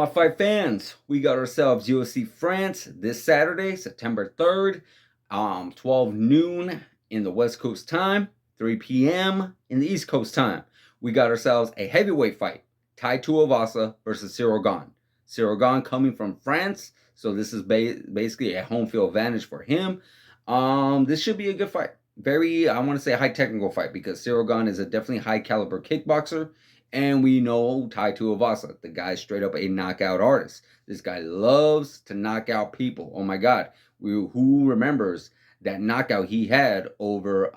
my fight fans? We got ourselves UFC France this Saturday, September 3rd, 12 noon in the West Coast time, 3 p.m. in the East Coast time. We got ourselves a heavyweight fight, Tai Tuivasa versus Ciryl Gane. Ciryl Gane coming from France, so this is basically a home field advantage for him. This should be a good fight. Very, I want to say, high technical fight because Ciryl Gane is a definitely high caliber kickboxer. And we know Tai Tuivasa, the guy's straight up a knockout artist. This guy loves to knock out people. Oh my God. Who remembers that knockout he had over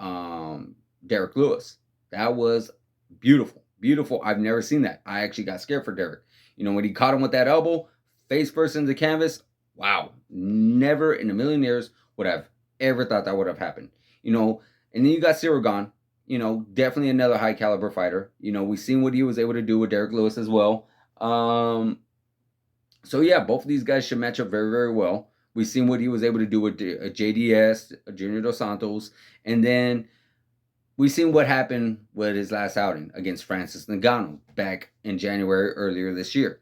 Derek Lewis? That was beautiful. Beautiful. I've never seen that. I actually got scared for Derek. You know, when he caught him with that elbow, face first into the canvas, wow. Never in a million years would have ever thought that would have happened. You know, and then you got Ciryl Gane. You know, definitely another high caliber fighter. You know, we've seen what he was able to do with Derek Lewis as well. So yeah, both of these guys should match up very, very well. We've seen what he was able to do with JDS, Junior Dos Santos, and then we've seen what happened with his last outing against Francis Ngannou back in January earlier this year.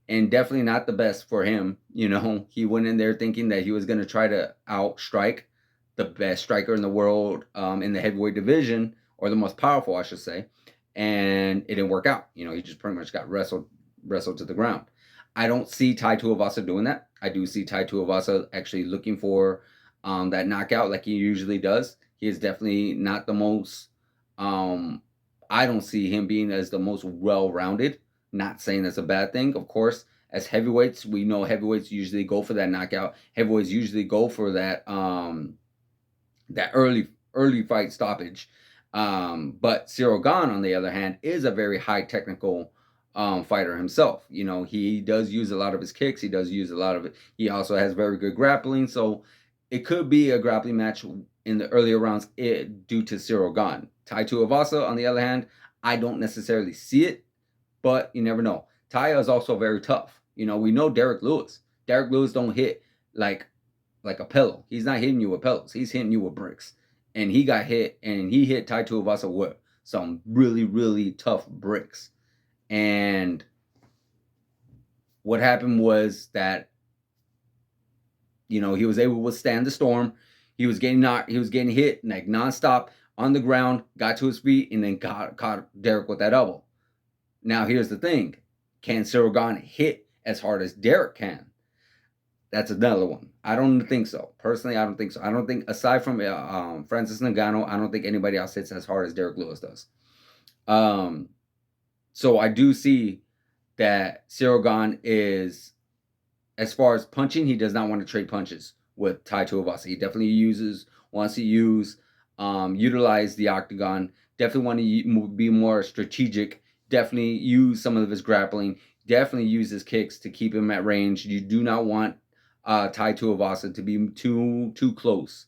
And definitely not the best for him. You know, he went in there thinking that he was going to try to outstrike the best striker in the world in the heavyweight division, or the most powerful, I should say, and it didn't work out. You know, he just pretty much got wrestled to the ground. I don't see Tai Tuivasa doing that. I do see Tai Tuivasa actually looking for that knockout like he usually does. He is definitely not the most, I don't see him being as the most well-rounded. Not saying that's a bad thing. Of course, as heavyweights, we know heavyweights usually go for that knockout. Heavyweights usually go for that that early fight stoppage. But Ciryl Gane, on the other hand, is a very high technical fighter himself. You know, he does use a lot of his kicks. He does use a lot of it. He also has very good grappling. So it could be a grappling match in the earlier rounds due to Ciryl Gane. Tai Tuivasa, on the other hand, I don't necessarily see it, but you never know. Tai is also very tough. You know, we know Derek Lewis. Derek Lewis don't hit like a pillow. He's not hitting you with pillows. He's hitting you with bricks. And he got hit, and he hit Tai Tuivasa with some really, really tough bricks. And what happened was that, you know, he was able to withstand the storm. He was getting knocked. He was getting hit like nonstop on the ground, got to his feet, and then caught Derek with that elbow. Now, here's the thing. Can Ciryl Gane hit as hard as Derek can? That's another one. I don't think so. Personally, I don't think so. I don't think, aside from Francis Ngannou, I don't think anybody else hits as hard as Derek Lewis does. So I do see that Ciryl Gane is, as far as punching, he does not want to trade punches with Tai Tuivasa. He definitely wants to utilize the octagon. Definitely want to be more strategic. Definitely use some of his grappling. Definitely use his kicks to keep him at range. You do not want Tai Tuivasa to be too close,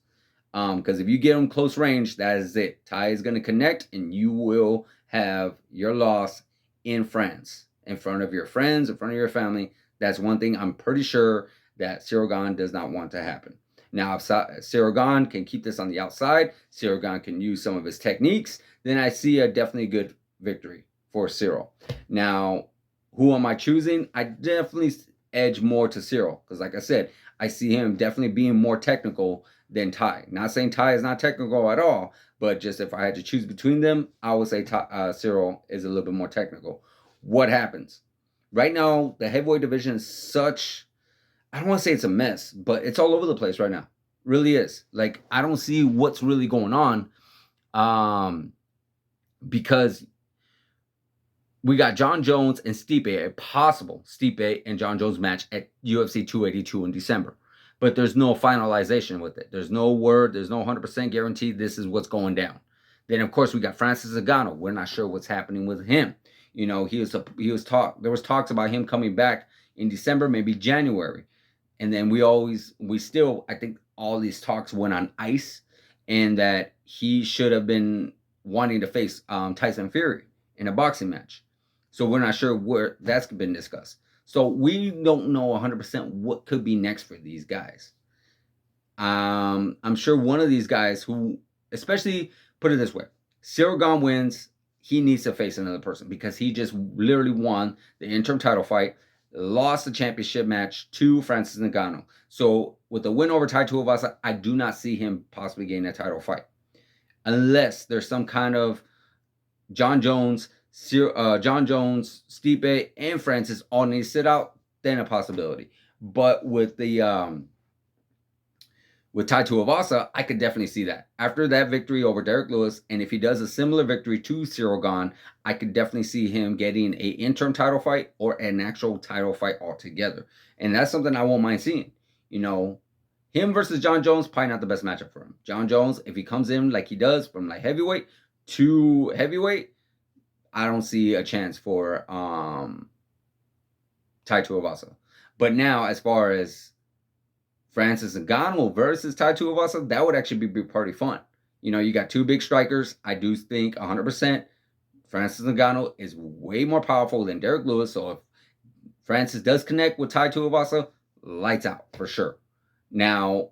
because if you get him close range, that is it. Tai is going to connect, and you will have your loss in France, in front of your friends, in front of your family. That's one thing I'm pretty sure that Ciryl Gane does not want to happen. Now, if Ciryl Gane can keep this on the outside, Ciryl Gane can use some of his techniques, then I see a definitely good victory for Ciryl. Now, who am I choosing? I definitely edge more to Ciryl, because like I said, I see him definitely being more technical than Tai. Not saying Tai is not technical at all, but just if I had to choose between them, I would say Ciryl is a little bit more technical. What happens? Right now, the heavyweight division is such, I don't want to say it's a mess, but it's all over the place right now. Really is. Like, I don't see what's really going on, because we got Jon Jones and Stipe, a possible Stipe and Jon Jones match at UFC 282 in December. But there's no finalization with it. There's no word. There's no 100% guarantee this is what's going down. Then, of course, we got Francis Ngannou. We're not sure what's happening with him. You know, there was talks about him coming back in December, maybe January. And then I think all these talks went on ice, and that he should have been wanting to face Tyson Fury in a boxing match. So we're not sure where that's been discussed. So we don't know 100% what could be next for these guys. I'm sure one of these guys who, especially, put it this way, Ciryl Gane wins, he needs to face another person, because he just literally won the interim title fight. lost the championship match to Francis Ngannou. So with the win over Tai Tuivasa, I do not see him possibly getting a title fight, unless there's some kind of John Jones, Stipe, and Francis all need to sit out. Then a possibility. But with Tai Tuivasa, I could definitely see that. After that victory over Derek Lewis, and if he does a similar victory to Ciryl Gane, I could definitely see him getting an interim title fight or an actual title fight altogether. And that's something I won't mind seeing. You know, him versus John Jones, probably not the best matchup for him. John Jones, if he comes in like he does from like heavyweight to heavyweight, I don't see a chance for Tai Tuivasa. But now, as far as Francis Ngannou versus Tai Tuivasa, that would actually be pretty fun. You know, you got two big strikers. I do think 100% Francis Ngannou is way more powerful than Derek Lewis. So if Francis does connect with Tai Tuivasa, lights out for sure. Now,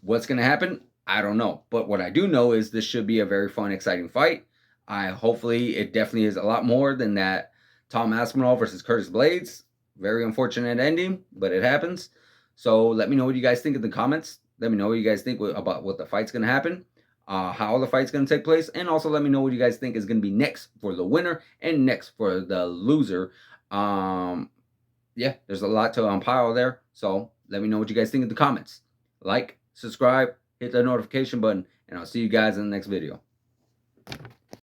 what's going to happen? I don't know. But what I do know is this should be a very fun, exciting fight. Hopefully it definitely is a lot more than that Tom Aspinall versus Curtis Blades. Very unfortunate ending, but it happens. So let me know what you guys think in the comments. Let me know what you guys think about what the fight's going to happen, how the fight's going to take place, and also let me know what you guys think is going to be next for the winner and next for the loser. Yeah, there's a lot to unpile there. So let me know what you guys think in the comments. Like, subscribe, hit the notification button, and I'll see you guys in the next video.